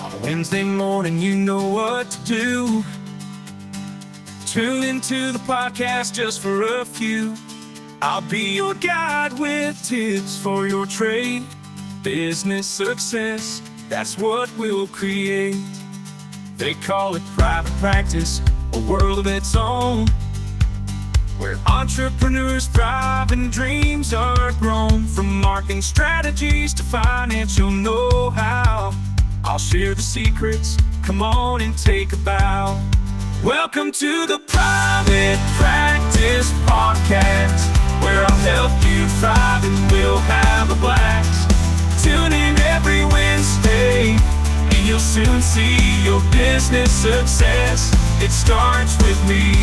On a Wednesday morning, you know what to do. Tune into the podcast just for a few. I'll be your guide with tips for your trade. Business success, that's what we'll create. They call it private practice, a world of its own, where entrepreneurs thrive and dreams are grown. From marketing strategies to financial know-how, I'll share the secrets, come on and take a bow. Welcome to the Private Practice Podcast, where I'll help you thrive and we'll have a blast. Tune in every Wednesday, and you'll soon see your business success. It starts with me.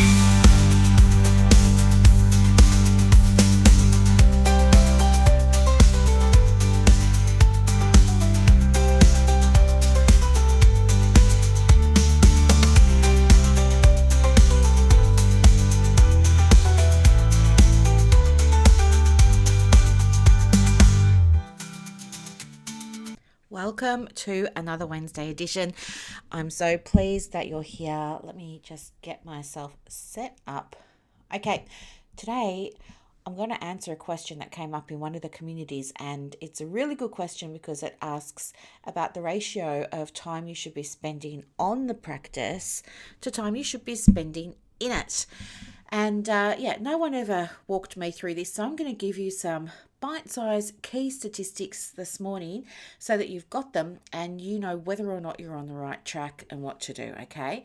Welcome to another Wednesday edition. I'm so pleased that you're here. Let me just get myself set up. Okay, today I'm going to answer a question that came up in one of the communities, and it's a really good question because it asks about the ratio of time you should be spending on the practice to time you should be spending in it. And no one ever walked me through this, so I'm going to give you some bite-sized key statistics this morning so that you've got them and you know whether or not you're on the right track and what to do, okay?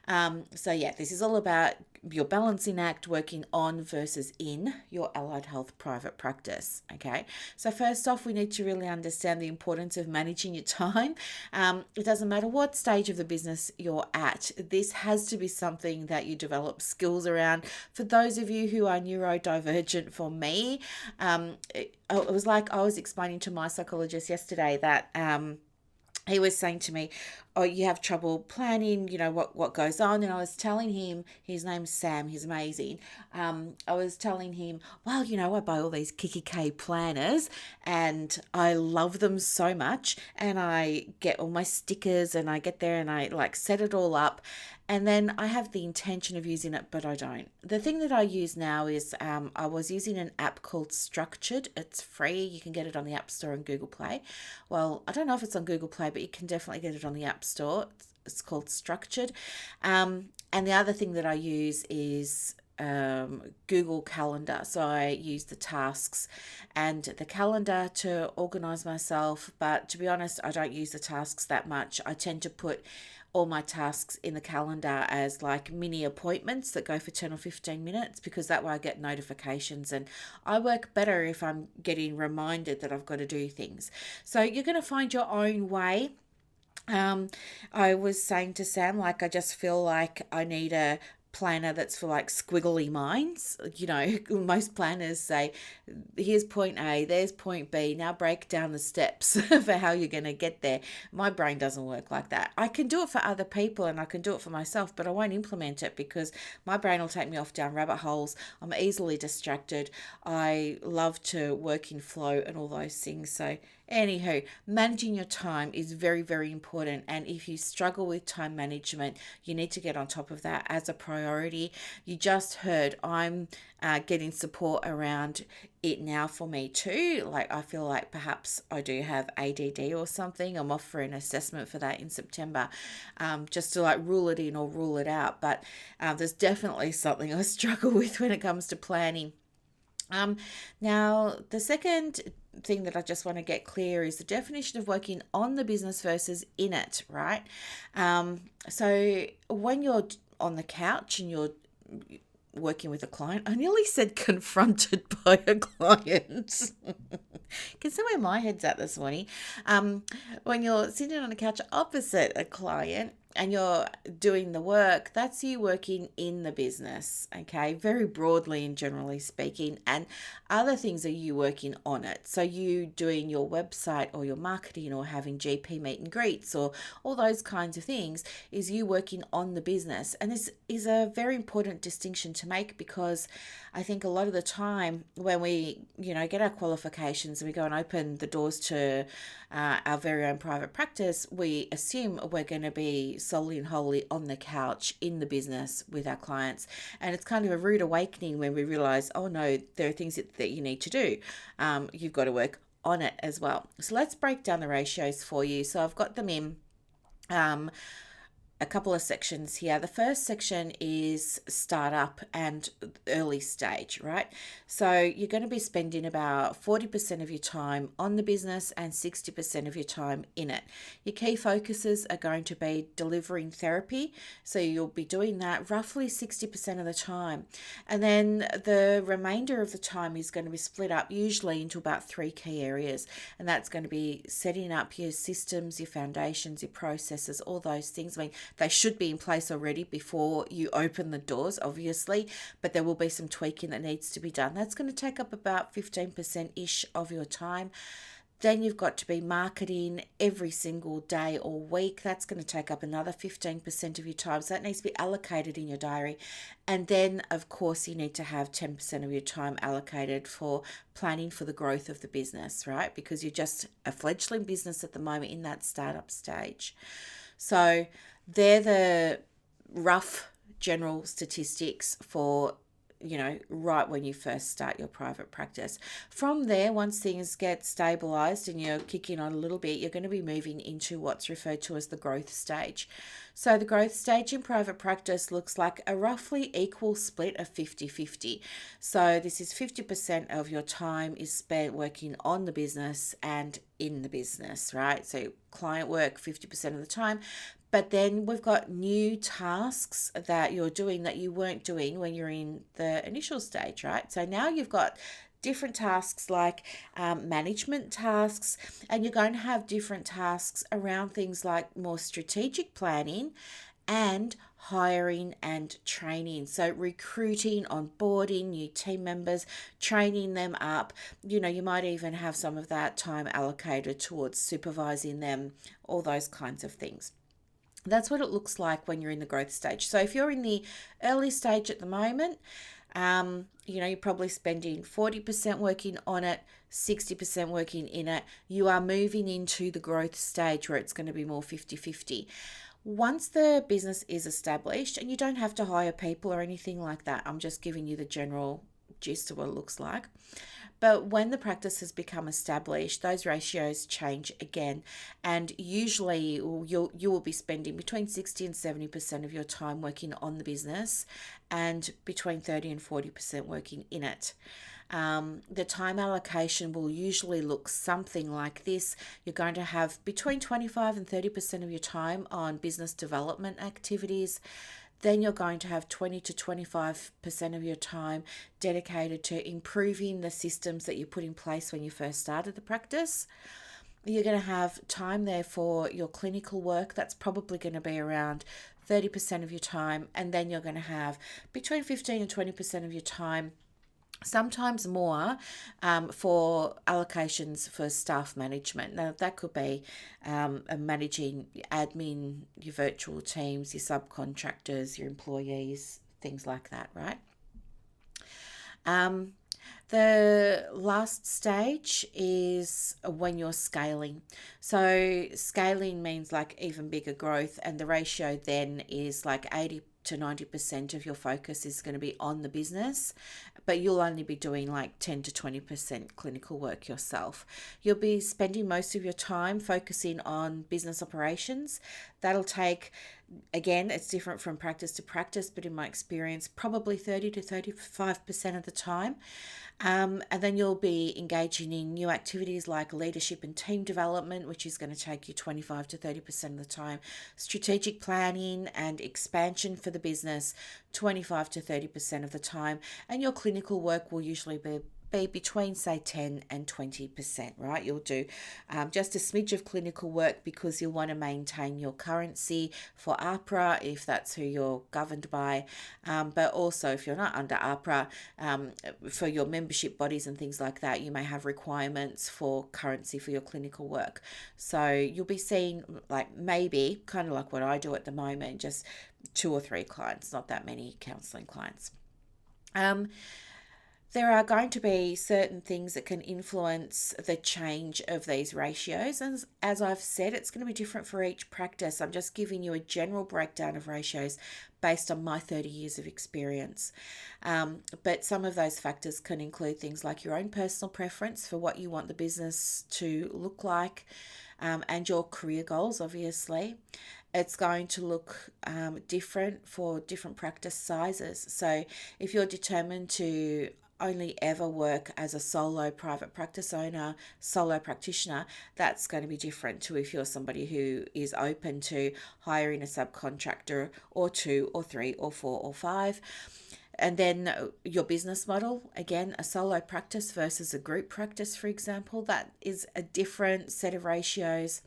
This is all about your balancing act, working on versus in your allied health private practice, okay? So first off, we need to really understand the importance of managing your time. It doesn't matter what stage of the business you're at. This has to be something that you develop skills around. For those of you who are neurodivergent, for me, it was like I was explaining to my psychologist yesterday that he was saying to me, oh, you have trouble planning, what goes on. And I was telling him, his name's Sam, he's amazing. I was telling him, well, I buy all these Kiki planners and I love them so much. And I get all my stickers and I get there and I set it all up. And then I have the intention of using it, but I don't. The thing that I use now is I was using an app called Structured. It's free. You can get it on the App Store and Google Play. Well, I don't know if it's on Google Play, but you can definitely get it on the App Store. It's called Structured. And the other thing that I use is Google Calendar. So I use the tasks and the calendar to organize myself. But to be honest, I don't use the tasks that much. I tend to put all my tasks in the calendar as like mini appointments that go for 10 or 15 minutes, because that way I get notifications and I work better if I'm getting reminded that I've got to do things. So you're going to find your own way. I was saying to Sam, I just feel like I need a planner that's for squiggly minds. Most planners say, here's point A, there's point B, now break down the steps for how you're going to get there. My brain doesn't work like that. I can do it for other people and I can do it for myself, but I won't implement it because my brain will take me off down rabbit holes. I'm easily distracted. I love to work in flow and all those things. So anywho, managing your time is very, very important. And if you struggle with time management, you need to get on top of that as a priority. You just heard I'm getting support around it now for me too. I feel like perhaps I do have ADD or something. I'm off for an assessment for that in September, just to rule it in or rule it out. But there's definitely something I struggle with when it comes to planning. Now, the second thing that I just want to get clear is the definition of working on the business versus in it, right? So when you're on the couch and you're working with a client, I nearly said confronted by a client. Can see where my head's at this morning. When you're sitting on a couch opposite a client and you're doing the work, that's you working in the business, okay, very broadly and generally speaking. And other things are you working on it. So you doing your website or your marketing or having GP meet and greets or all those kinds of things is you working on the business. And this is a very important distinction to make, because I think a lot of the time when we, get our qualifications and we go and open the doors to our very own private practice, we assume we're going to be solely and wholly on the couch in the business with our clients. And it's kind of a rude awakening when we realize, oh no, there are things that you need to do. You've got to work on it as well. So let's break down the ratios for you. So I've got them in a couple of sections here. The first section is startup and early stage, right? So you're going to be spending about 40% of your time on the business and 60% of your time in it. Your key focuses are going to be delivering therapy. So you'll be doing that roughly 60% of the time. And then the remainder of the time is going to be split up usually into about 3 key areas. And that's going to be setting up your systems, your foundations, your processes, all those things. I mean, they should be in place already before you open the doors, obviously, but there will be some tweaking that needs to be done. That's going to take up about 15%-ish of your time. Then you've got to be marketing every single day or week. That's going to take up another 15% of your time. So that needs to be allocated in your diary. And then, of course, you need to have 10% of your time allocated for planning for the growth of the business, right? Because you're just a fledgling business at the moment in that startup stage. So they're the rough general statistics for, right when you first start your private practice. From there, once things get stabilized and you're kicking on a little bit, you're going to be moving into what's referred to as the growth stage. So the growth stage in private practice looks like a roughly equal split of 50-50. So this is 50% of your time is spent working on the business and in the business, right? So client work 50% of the time. But then we've got new tasks that you're doing that you weren't doing when you're in the initial stage, right? So now you've got different tasks like management tasks, and you're going to have different tasks around things like more strategic planning and hiring and training. So recruiting, onboarding new team members, training them up. You might even have some of that time allocated towards supervising them, all those kinds of things. That's what it looks like when you're in the growth stage. So if you're in the early stage at the moment, you're probably spending 40% working on it, 60% working in it. You are moving into the growth stage where it's going to be more 50-50. Once the business is established, and you don't have to hire people or anything like that, I'm just giving you the general gist of what it looks like. But when the practice has become established, those ratios change again. And usually you will be spending between 60 and 70% of your time working on the business and between 30 and 40% working in it. The time allocation will usually look something like this. You're going to have between 25 and 30% of your time on business development activities. Then you're going to have 20 to 25% of your time dedicated to improving the systems that you put in place when you first started the practice. You're going to have time there for your clinical work. That's probably going to be around 30% of your time. And then you're going to have between 15 and 20% of your time, sometimes more, for allocations for staff management. Now, that could be managing admin, your virtual teams, your subcontractors, your employees, things like that, right? The last stage is when you're scaling. So scaling means like even bigger growth, and the ratio then is like 80 to 90% of your focus is going to be on the business, but you'll only be doing like 10 to 20% clinical work yourself. You'll be spending most of your time focusing on business operations. That'll take, again, it's different from practice to practice, but in my experience, probably 30 to 35% of the time. And then you'll be engaging in new activities like leadership and team development, which is going to take you 25 to 30% of the time. Strategic planning and expansion for the business, 25 to 30% of the time. And your clinical work will usually be be between, say, 10 and 20%, right? You'll do just a smidge of clinical work because you'll want to maintain your currency for APRA if that's who you're governed by. But also, if you're not under APRA, for your membership bodies and things like that, you may have requirements for currency for your clinical work. So you'll be seeing, like, maybe kind of like what I do at the moment, just 2 or 3 clients, not that many counseling clients. There are going to be certain things that can influence the change of these ratios. And as I've said, it's going to be different for each practice. I'm just giving you a general breakdown of ratios based on my 30 years of experience. But some of those factors can include things like your own personal preference for what you want the business to look like, and your career goals, obviously. It's going to look different for different practice sizes. So if you're determined to only ever work as a solo private practice owner, solo practitioner, that's going to be different to if you're somebody who is open to hiring a subcontractor or 2 or 3 or 4 or 5. And then your business model, again, a solo practice versus a group practice, for example, that is a different set of ratios.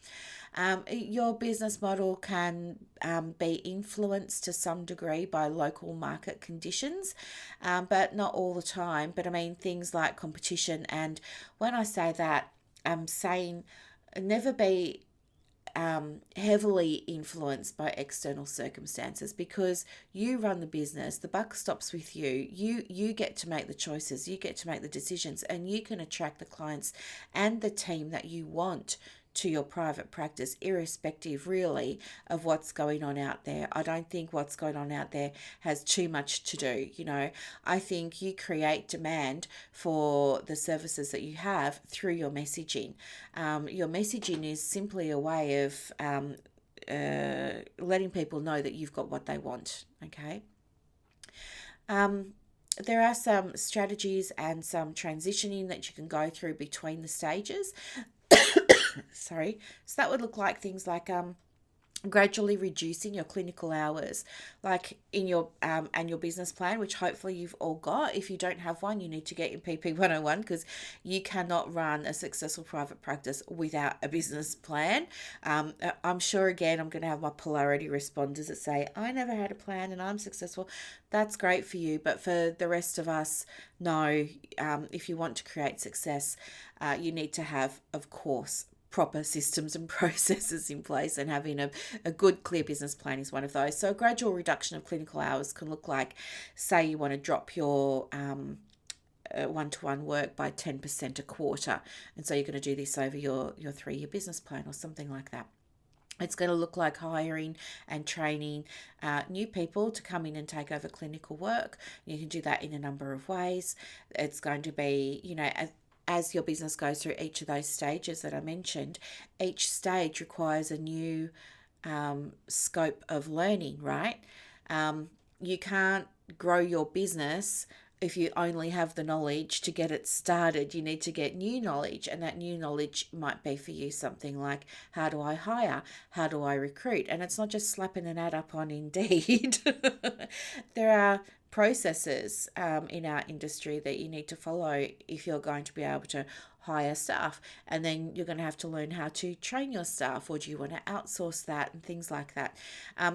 Your business model can be influenced to some degree by local market conditions, but not all the time. But I mean, things like competition. And when I say that, I'm saying never be heavily influenced by external circumstances, because you run the business, the buck stops with you. You get to make the choices, you get to make the decisions, and you can attract the clients and the team that you want to your private practice, irrespective really of what's going on out there. I don't think what's going on out there has too much to do. I think you create demand for the services that you have through your messaging. Your messaging is simply a way of letting people know that you've got what they want. Okay. There are some strategies and some transitioning that you can go through between the stages. Sorry. So that would look like things like gradually reducing your clinical hours, like in your annual business plan, which hopefully you've all got. If you don't have one, you need to get your PP 101, because you cannot run a successful private practice without a business plan. I'm sure, again, I'm going to have my polarity responders that say, I never had a plan and I'm successful. That's great for you. But for the rest of us, no, if you want to create success, you need to have, of course, proper systems and processes in place, and having a good, clear business plan is one of those. So a gradual reduction of clinical hours can look like, say you want to drop your one-to-one work by 10% a quarter, and so you're going to do this over your 3-year business plan or something like that. It's going to look like hiring and training new people to come in and take over clinical work. You can do that in a number of ways. It's going to be, as your business goes through each of those stages that I mentioned, each stage requires a new scope of learning, right? You can't grow your business if you only have the knowledge to get it started. You need to get new knowledge, and that new knowledge might be for you something like, how do I hire? How do I recruit? And it's not just slapping an ad up on Indeed. There are processes in our industry that you need to follow if you're going to be able to hire staff, and then you're going to have to learn how to train your staff, or do you want to outsource that, and things like that.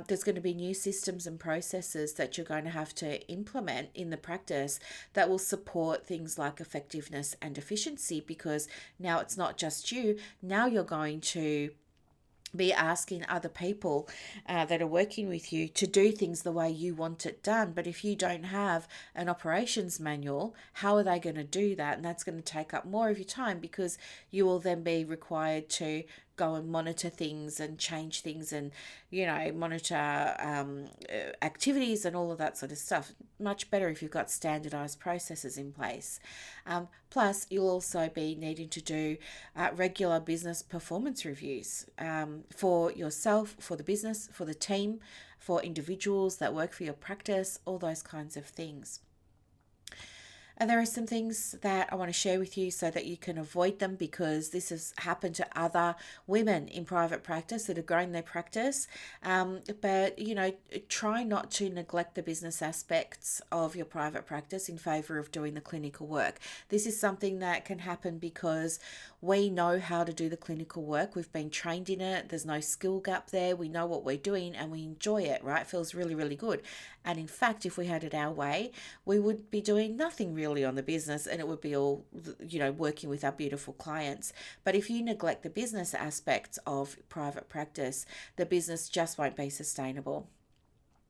There's going to be new systems and processes that you're going to have to implement in the practice that will support things like effectiveness and efficiency, because now it's not just you. Now you're going to be asking other people that are working with you to do things the way you want it done. But if you don't have an operations manual, how are they going to do that? And that's going to take up more of your time, because you will then be required to go and monitor things and change things, and monitor activities and all of that sort of stuff. Much better if you've got standardized processes in place. Plus, you'll also be needing to do regular business performance reviews for yourself, for the business, for the team, for individuals that work for your practice, all those kinds of things. And there are some things that I want to share with you so that you can avoid them, because this has happened to other women in private practice that have grown their practice. But, try not to neglect the business aspects of your private practice in favor of doing the clinical work. This is something that can happen because we know how to do the clinical work. We've been trained in it. There's no skill gap there. We know what we're doing and we enjoy it, right? It feels really, really good. And in fact, if we had it our way, we would be doing nothing really on the business, and it would be all, working with our beautiful clients. But if you neglect the business aspects of private practice, the business just won't be sustainable.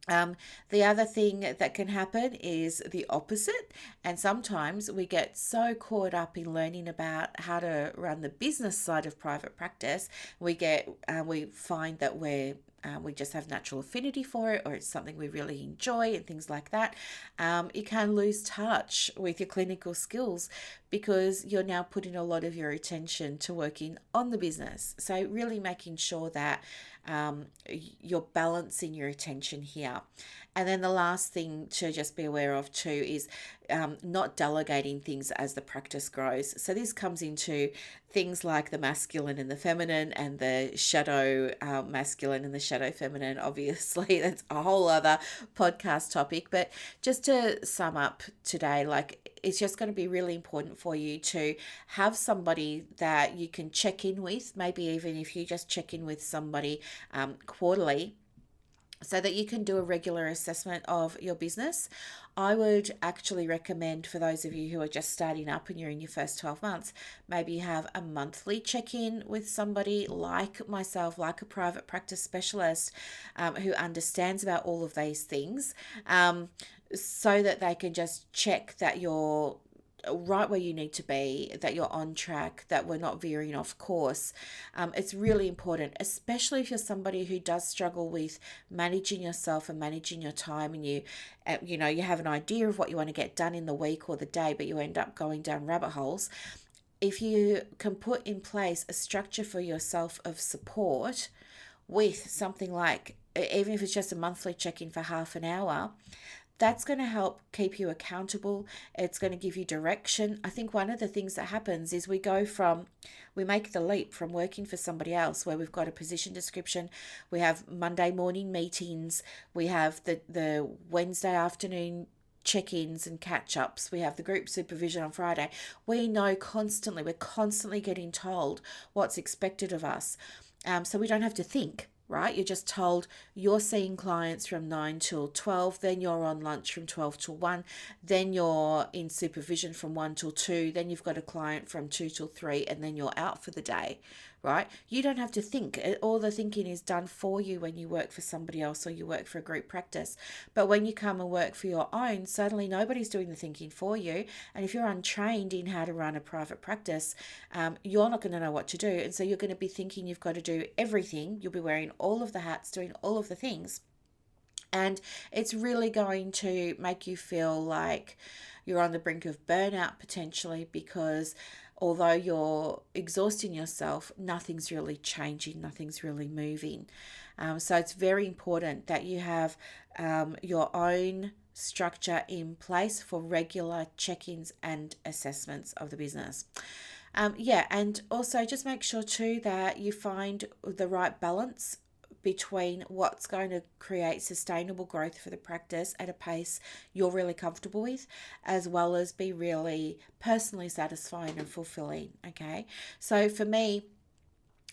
The other thing that can happen is the opposite. And sometimes we get so caught up in learning about how to run the business side of private practice, we find that we just have natural affinity for it, or it's something we really enjoy and things like that. You can lose touch with your clinical skills because you're now putting a lot of your attention to working on the business. So really making sure that you're balancing your attention here. And then the last thing to just be aware of too is not delegating things as the practice grows. So this comes into things like the masculine and the feminine, and the shadow masculine and the shadow feminine. Obviously, that's a whole other podcast topic. But just to sum up today, it's just going to be really important for you to have somebody that you can check in with, maybe even if you just check in with somebody quarterly, so that you can do a regular assessment of your business. I would actually recommend, for those of you who are just starting up and you're in your first 12 months, maybe have a monthly check-in with somebody like myself, like a private practice specialist who understands about all of these things, so that they can just check that you're right where you need to be, that you're on track, that we're not veering off course. It's really important, especially if you're somebody who does struggle with managing yourself and managing your time, and you have an idea of what you want to get done in the week or the day, but you end up going down rabbit holes. If you can put in place a structure for yourself of support with something like, even if it's just a monthly check-in for half an hour, that's going to help keep you accountable. It's going to give you direction. I think one of the things that happens is we make the leap from working for somebody else, where we've got a position description, we have Monday morning meetings, we have the Wednesday afternoon check-ins and catch-ups, we have the group supervision on Friday. We're constantly getting told what's expected of us. So we don't have to think. Right? You're just told you're seeing clients from 9 till 12, then you're on lunch from 12 till 1, then you're in supervision from 1 till 2, then you've got a client from 2 till 3, and then you're out for the day, right? You don't have to think. All the thinking is done for you when you work for somebody else or you work for a group practice. But when you come and work for your own, suddenly nobody's doing the thinking for you. And if you're untrained in how to run a private practice, you're not going to know what to do. And so you're going to be thinking you've got to do everything. You'll be wearing all of the hats, doing all of the things. And it's really going to make you feel like you're on the brink of burnout potentially, because although you're exhausting yourself, nothing's really changing, nothing's really moving. So it's very important that you have your own structure in place for regular check-ins and assessments of the business. And also just make sure too that you find the right balance between what's going to create sustainable growth for the practice at a pace you're really comfortable with, as well as be really personally satisfying and fulfilling. Okay, so for me,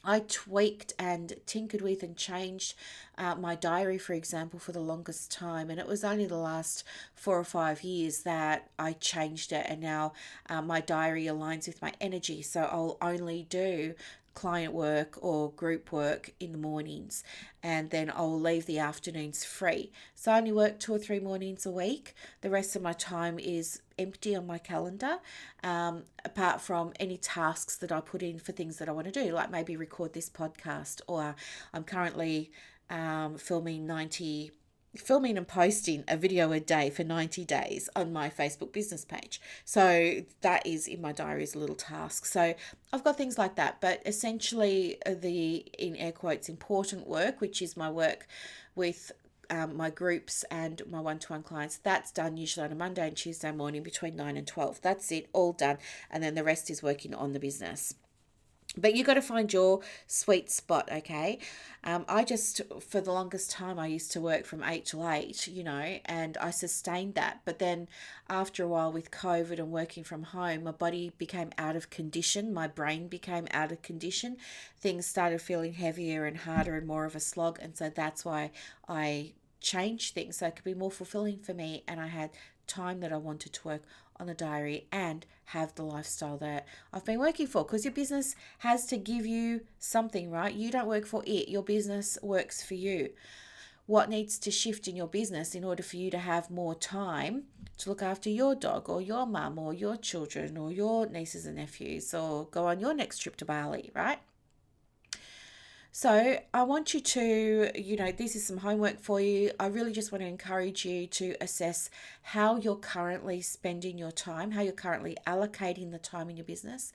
I tweaked and tinkered with and changed my diary, for example, for the longest time. And it was only the last 4 or 5 years that I changed it. And now my diary aligns with my energy. So I'll only do client work or group work in the mornings, and then I'll leave the afternoons free. So I only work 2 or 3 mornings a week. The rest of my time is empty on my calendar, apart from any tasks that I put in for things that I want to do, like maybe record this podcast, or I'm currently filming and posting a video a day for 90 days on my Facebook business page. So that is in my diary as a little task. So I've got things like that, but essentially the, in air quotes, important work, which is my work with my groups and my one-to-one clients, that's done usually on a Monday and Tuesday morning between 9 and 12. That's it, all done. And then the rest is working on the business. But you got to find your sweet spot, okay? I just, for the longest time, I used to work from 8 till 8, and I sustained that. But then after a while with COVID and working from home, my body became out of condition. My brain became out of condition. Things started feeling heavier and harder and more of a slog. And so that's why I changed things so it could be more fulfilling for me. And I had time that I wanted to work on the diary and have the lifestyle that I've been working for, because your business has to give you something, right? You don't work for it. Your business works for you. What needs to shift in your business in order for you to have more time to look after your dog or your mum or your children or your nieces and nephews, or go on your next trip to Bali, right? So I want you to, this is some homework for you. I really just want to encourage you to assess how you're currently spending your time, how you're currently allocating the time in your business.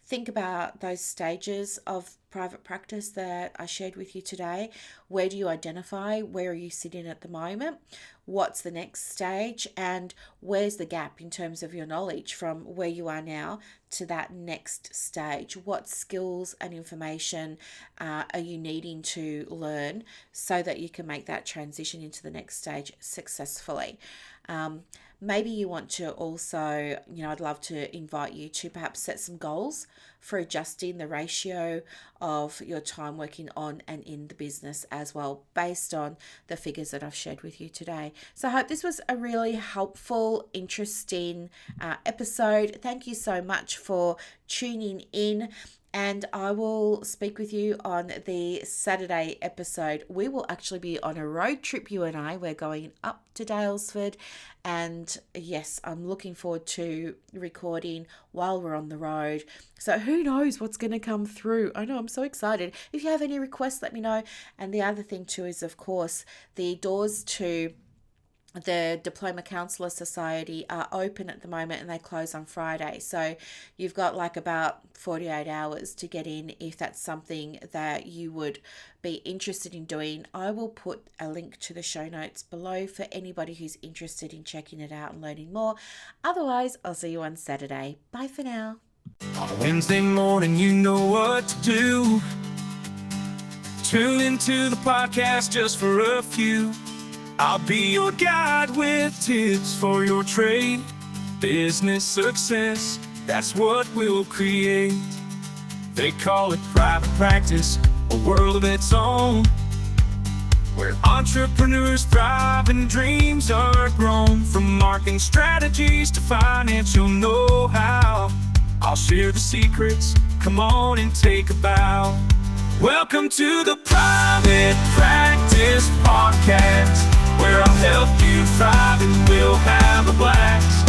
Think about those stages of private practice that I shared with you today. Where do you identify? Where are you sitting at the moment? What's the next stage? And where's the gap in terms of your knowledge from where you are now to that next stage? What skills and information are you needing to learn so that you can make that transition into the next stage successfully? Maybe you want to also, I'd love to invite you to perhaps set some goals for adjusting the ratio of your time working on and in the business as well, based on the figures that I've shared with you today. So I hope this was a really helpful, interesting episode. Thank you so much for tuning in. And I will speak with you on the Saturday episode. We will actually be on a road trip, you and I. We're going up to Daylesford. And yes, I'm looking forward to recording while we're on the road. So who knows what's going to come through. I know, I'm so excited. If you have any requests, let me know. And the other thing too is, of course, the doors to the Diploma Counsellor Society are open at the moment and they close on Friday. So you've got about 48 hours to get in if that's something that you would be interested in doing. I will put a link to the show notes below for anybody who's interested in checking it out and learning more. Otherwise, I'll see you on Saturday. Bye for now. On Wednesday morning, you know what to do. Tune into the podcast just for a few. I'll be your guide with tips for your trade. Business success, that's what we'll create. They call it private practice, a world of its own, where entrepreneurs thrive and dreams are grown. From marketing strategies to financial know-how, I'll share the secrets, come on and take a bow. Welcome to the Private Practice Podcast, where I'll help you thrive and we'll have a blast.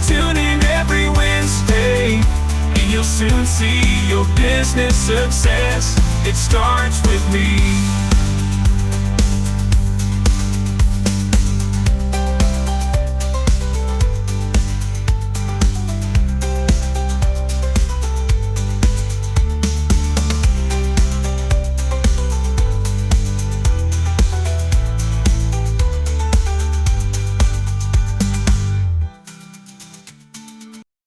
Tune in every Wednesday and you'll soon see your business success. It starts with me.